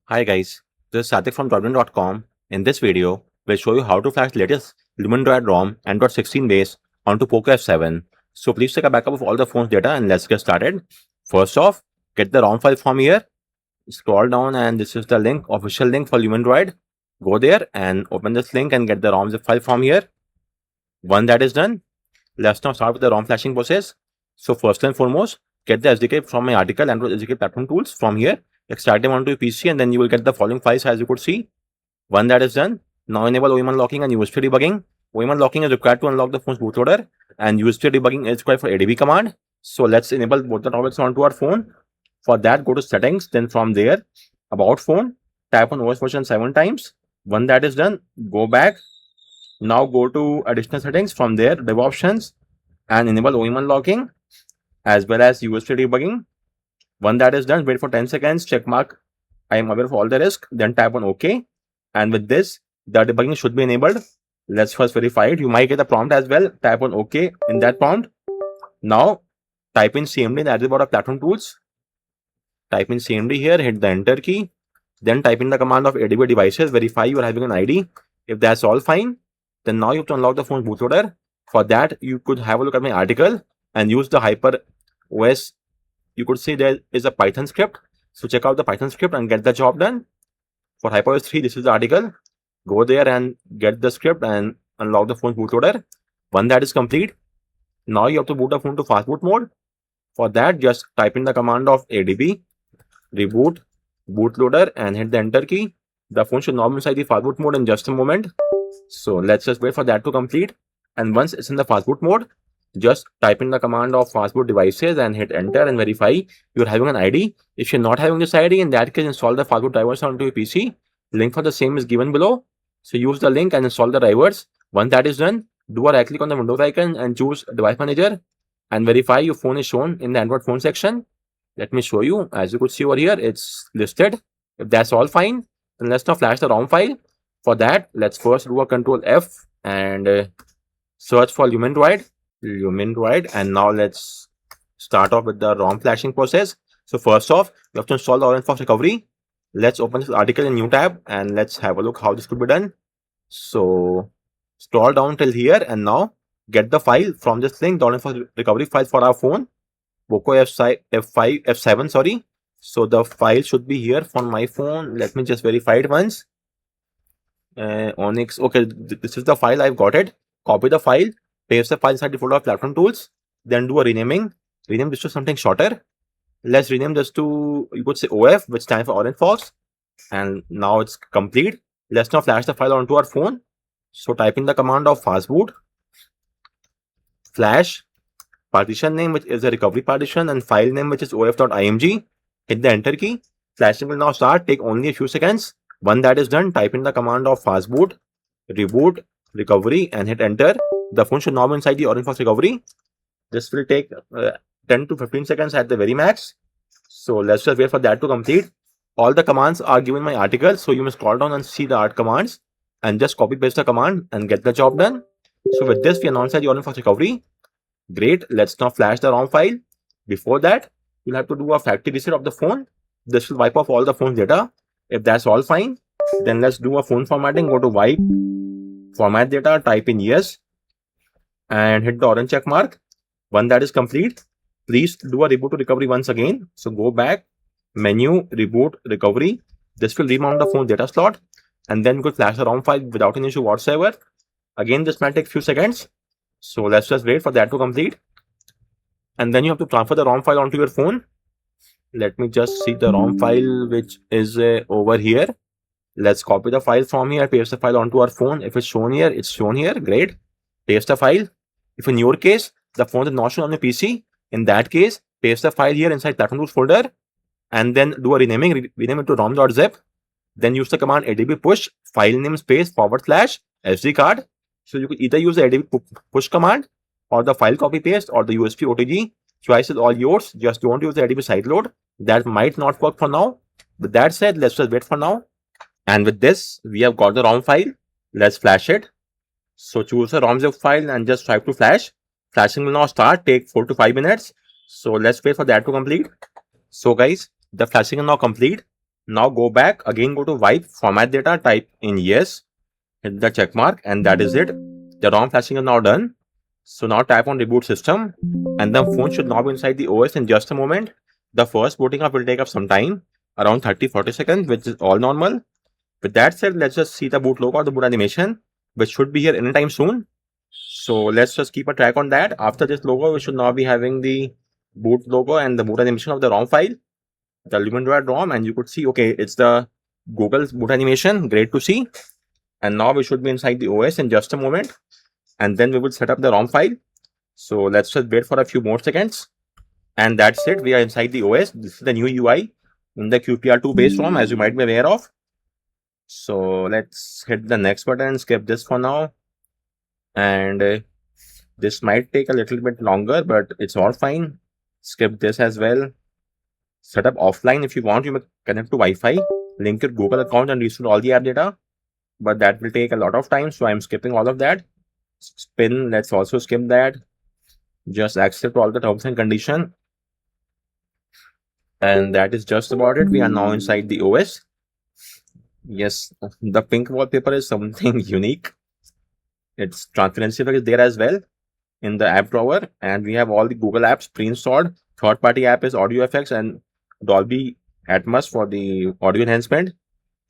Hi guys, this is Satik from Droidman.com. In this video, we'll show you how to flash latest LumineDroid ROM Android 16 base onto Poco F7. So please take a backup of all the phone's data and let's get started. First off, get the ROM file from here. Scroll down and this is the link, official link for LumineDroid. Go there and open this link and get the ROM zip file from here. Once that is done, let's now start with the ROM flashing process. So first and foremost, get the SDK from my article, Android SDK platform tools from here. Extract them onto your PC and then you will get the following files as you could see. Once that is done, now enable OEM unlocking and USB debugging. OEM unlocking is required to unlock the phone's bootloader and USB debugging is required for ADB command. So let's enable both the topics onto our phone. For that, go to settings, then from there, about phone, type on OS version 7 times. Once that is done, go back. Now go to additional settings, from there, dev options and enable OEM unlocking as well as USB debugging. Once that is done, wait for 10 seconds, check mark I am aware of all the risk, then tap on OK. And with this, the debugging should be enabled. Let's first verify it. You might get a prompt as well. Tap on OK in that prompt. Now, type in CMD in the address bar of platform tools. Type in CMD here, hit the enter key. Then type in the command of ADB devices, verify you are having an ID. If that's all fine, then now you have to unlock the phone's bootloader. For that, you could have a look at my article and use the Hyper OS. You could say there is a Python script. So check out the Python script and get the job done. For HyperOS 3, this is the article. Go there and get the script and unlock the phone's bootloader. Once that is complete, now you have to boot the phone to fastboot mode. For that, just type in the command of ADB, reboot, bootloader and hit the enter key. The phone should now be inside the fastboot mode in just a moment. So let's just wait for that to complete. And once it's in the fastboot mode, just type in the command of fastboot devices and hit enter and verify you're having an ID. If you're not having this ID, in that case, install the fastboot drivers onto your PC. Link for the same is given below. So use the link and install the drivers. Once that is done, do a right click on the Windows icon and choose Device Manager and verify your phone is shown in the Android phone section. Let me show you. As you could see over here, it's listed. If that's all fine, then let's now flash the ROM file. For that, let's first do a Control F and search for LumineDroid. And now let's start off with the ROM flashing process. So first off, you have to install the OrangeFox recovery. Let's open this article in new tab and let's have a look how this could be done. So scroll down till here and now get the file from this link, the OrangeFox recovery file for our phone, Poco F7, sorry. So the file should be here for my phone. Let me just verify it once. Onyx, okay, this is the file, I've got it. Copy the file, paste the file inside the folder of platform tools, then do a renaming. Rename this to something shorter. Let's rename this to, you could say OF, which stands for OrangeFox. And now it's complete. Let's now flash the file onto our phone. So type in the command of fastboot, flash, partition name, which is a recovery partition, and file name, which is of.img. Hit the enter key. Flashing will now start, take only a few seconds. Once that is done, type in the command of fastboot, reboot, recovery, and hit enter. The phone should now be inside the OrangeFox recovery. This will take 10 to 15 seconds at the very max. So let's just wait for that to complete. All the commands are given in my article, so you must scroll down and see the art commands and just copy paste the command and get the job done. So with this, we are now inside the OrangeFox recovery. Great. Let's now flash the ROM file. Before that, you'll have to do a factory reset of the phone. This will wipe off all the phone's data. If that's all fine, then let's do a phone formatting. Go to wipe, format data, type in yes, and hit the orange check mark. Once that is complete, please do a reboot to recovery once again. So go back, menu, reboot, recovery. This will remount the phone data slot, and then you could flash the ROM file without any issue whatsoever. Again, this might take few seconds. So let's just wait for that to complete. And then you have to transfer the ROM file onto your phone. Let me just see the ROM file, which is over here. Let's copy the file from here, paste the file onto our phone. If it's shown here, it's shown here. Great. Paste the file. If in your case, the phone is not shown on your PC, in that case, paste the file here inside platform tools folder and then do a renaming, rename it to rom.zip. Then use the command adb push, file name space / SD card. So you could either use the adb push command or the file copy paste or the USB OTG. Choice is all yours. Just don't use the adb sideload. That might not work for now. With that said, let's just wait for now. And with this, we have got the ROM file. Let's flash it. So choose a ROM zip file and just try to flash. Flashing will now start, take 4 to 5 minutes. So let's wait for that to complete. So guys, the flashing is now complete. Now go back, again go to wipe, format data, type in yes, hit the check mark, and that is it. The ROM flashing is now done. So now tap on reboot system, and the phone should now be inside the OS in just a moment. The first booting up will take up some time, around 30-40 seconds, which is all normal. With that said, let's just see the boot logo or the boot animation, which should be here anytime soon. So let's just keep a track on that. After this logo, we should now be having the boot logo and the boot animation of the ROM file, the LumineDroid ROM, and you could see, okay, it's the Google's boot animation. Great to see. And now we should be inside the OS in just a moment, and then we will set up the ROM file. So let's just wait for a few more seconds, and that's it. We are inside the OS. This is the new UI in the QPR2 based ROM, as you might be aware of. So let's hit the next button and skip this for now. And this might take a little bit longer, but it's all fine. Skip this as well. Set up offline if you want. You may connect to Wi-Fi, link your Google account and restore all the app data, but that will take a lot of time, so I'm skipping all of that. Spin, let's also skip that. Just accept all the terms and condition, and that is just about it. We are now inside the OS. Yes, the pink wallpaper is something unique. Its transparency effect is there as well in the app drawer, and we have all the Google apps pre-installed. Third-party app is Audio Effects and Dolby Atmos for the audio enhancement.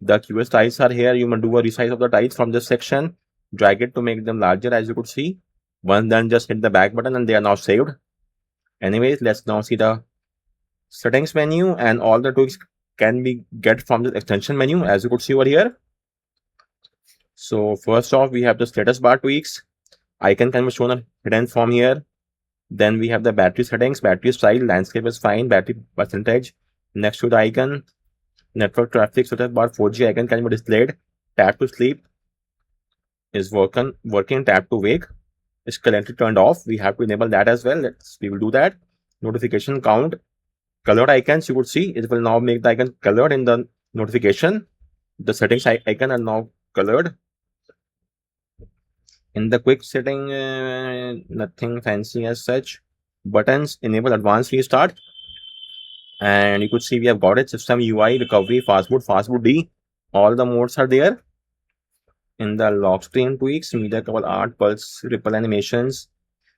The QS tiles are here. You may do a resize of the tiles from this section. Drag it to make them larger, as you could see. Once done, just hit the back button and they are now saved. Anyways, let's now see the settings menu, and all the tweaks can be get from the extension menu, as you could see over here. So first off, we have the status bar tweaks. Icon can be shown on hidden from here. Then we have the battery settings, battery style, landscape is fine, battery percentage. Next to the icon, network traffic status bar 4G icon can be displayed. Tap to sleep is working. Tap to wake is currently turned off. We have to enable that as well. We will do that. Notification count, colored icons, you would see it will now make the icon colored in the notification. The settings icon are now colored. In the quick setting, nothing fancy as such. Buttons, enable advanced restart, and you could see we have got it. System UI, recovery, fastboot D, all the modes are there. In the lock screen tweaks, media cover art, pulse, ripple animations,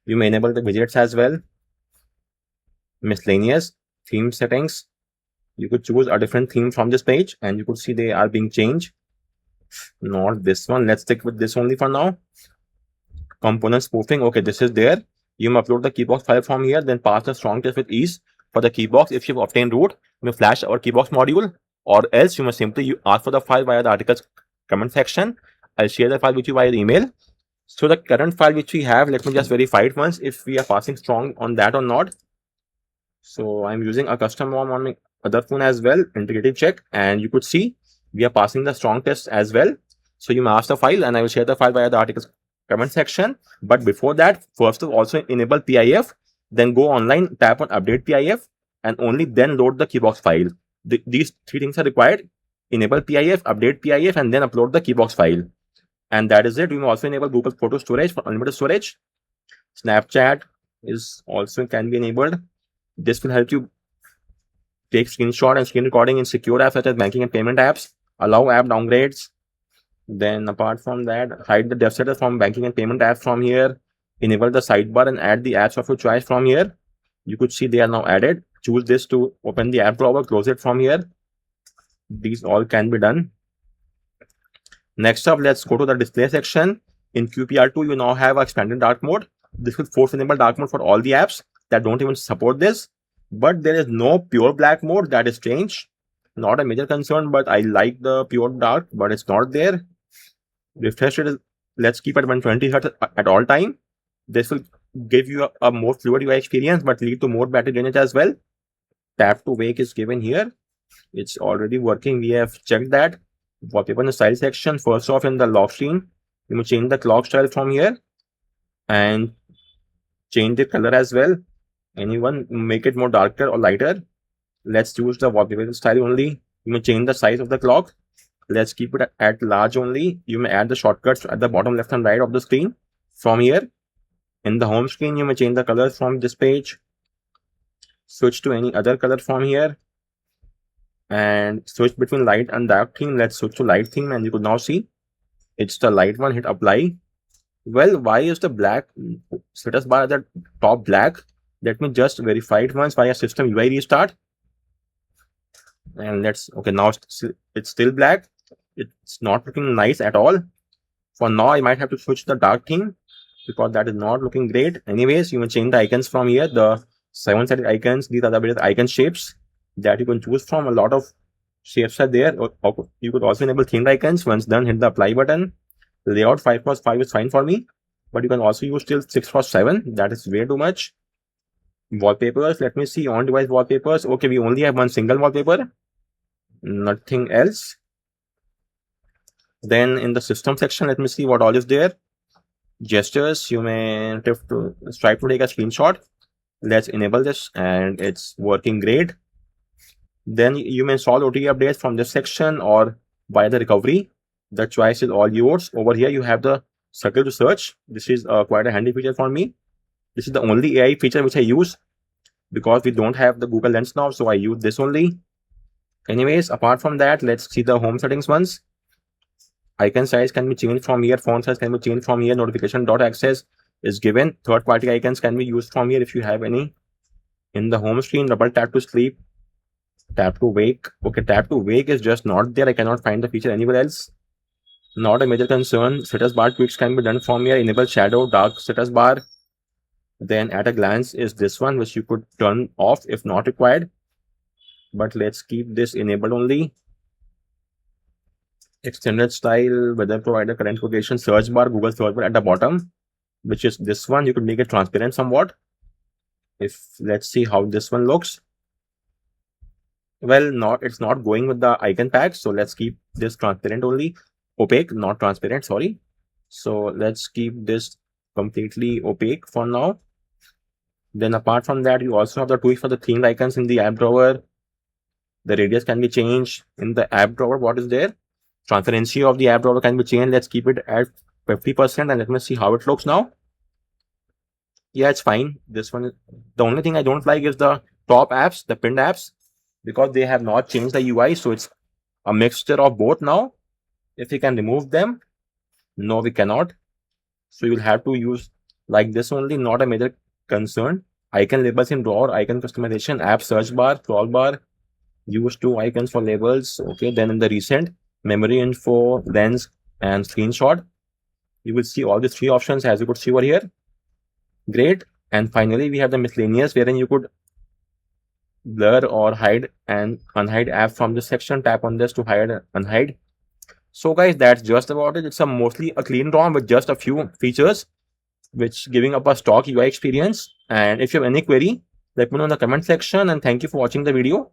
you may enable the widgets as well. Miscellaneous theme settings, you could choose a different theme from this page, and you could see they are being changed. Not this one. Let's stick with this only for now. Component spoofing, okay, this is there. You may upload the keybox file from here, then pass the strong test with ease. For the keybox, if you've obtained root, you may flash our keybox module, or else you must simply ask for the file via the article's comment section. I'll share the file with you via email. So the current file which we have, let me just verify it once if we are passing strong on that or not. So I'm using a custom ROM on my other phone as well, integrated check, and you could see we are passing the strong test as well. So you may ask the file, and I will share the file via the article's comment section. But before that, first of also enable PIF, then go online, tap on update PIF, and only then load the keybox file. These three things are required: enable PIF, update PIF, and then upload the keybox file. And that is it. We may also enable Google photo storage for unlimited storage. Snapchat is also can be enabled. This will help you take screenshot and screen recording in secure apps such as banking and payment apps. Allow app downgrades. Then apart from that, hide the dev setter from banking and payment apps from here. Enable the sidebar and add the apps of your choice from here. You could see they are now added. Choose this to open the app drawer, close it from here. These all can be done. Next up, let's go to the display section. In QPR2, you now have expanded dark mode. This will force enable dark mode for all the apps that don't even support this. But there is no pure black mode. That is strange. Not a major concern, but I like the pure dark, but it's not there. Refresh rate, let's keep at 120 Hz at all time. This will give you a more fluid UI experience, but lead to more battery drainage as well. Tap to wake is given here. It's already working. We have checked that. Wallpaper in the style section. First off, in the lock screen, you may change the clock style from here and change the color as well. Anyone, make it more darker or lighter. Let's choose the wallpaper style only. You may change the size of the clock. Let's keep it at large only. You may add the shortcuts at the bottom left and right of the screen from here. In the home screen, you may change the colors from this page. Switch to any other color from here. and switch between light and dark theme. Let's switch to light theme, and you could now see it's the light one. Hit apply. Well, why is the black status bar at the top black? Let me just verify it once via system UI restart. And okay, now it's still black. It's not looking nice at all. For now, I might have to switch the dark theme because that is not looking great. Anyways, you may change the icons from here. The 7-sided icons, these are the various icon shapes that you can choose from. A lot of shapes are there. You could also enable themed icons. Once done, hit the apply button. Layout 5x5 is fine for me, but you can also use till 6x7. That is way too much. Wallpapers, let me see. On device wallpapers. Okay, we only have one single wallpaper, nothing else. Then in the system section, let me see what all is there. Gestures, you may strive to take a screenshot. Let's enable this, and it's working great. Then you may install OTA updates from this section or by the recovery. The choice is all yours. Over here, you have the circle to search. This is quite a handy feature for me. This is the only AI feature which I use because we don't have the Google Lens now, so I use this only. Anyways, apart from that, let's see the home settings ones. Icon size can be changed from here. Font size can be changed from here. Notification.access is given. Third-party icons can be used from here if you have any. In the home screen, double tap to sleep. Tap to wake. Okay, tap to wake is just not there. I cannot find the feature anywhere else. Not a major concern. Status bar tweaks can be done from here. Enable shadow, dark status bar. Then at a glance is this one, which you could turn off if not required. But let's keep this enabled only. Extended style, weather provider, current location, search bar, Google search bar at the bottom, which is this one. You could make it transparent somewhat. Let's see how this one looks. Well, it's not going with the icon pack, so let's keep this transparent only. Opaque, not transparent, sorry. So let's keep this completely opaque for now. Then apart from that, you also have the tweaks for the themed icons in the app drawer. The radius can be changed in the app drawer. What is there? Transparency of the app drawer can be changed. Let's keep it at 50% and let me see how it looks now. Yeah, it's fine. This one, the only thing I don't like is the top apps, the pinned apps, because they have not changed the UI. So it's a mixture of both now. If we can remove them, no, we cannot. So you'll have to use like this only, not a major concern. Icon labels in drawer, icon customization, app search bar, scroll bar, use 2 icons for labels. Okay, then in the recent, memory info, lens, and screenshot, you will see all these 3 options as you could see over here. Great. And finally, we have the miscellaneous, wherein you could blur or hide and unhide app from this section. Tap on this to hide and unhide. So guys, that's just about it. It's mostly a clean ROM with just a few features, which giving up a stock UI experience. And if you have any query, let me know in the comment section. And thank you for watching the video.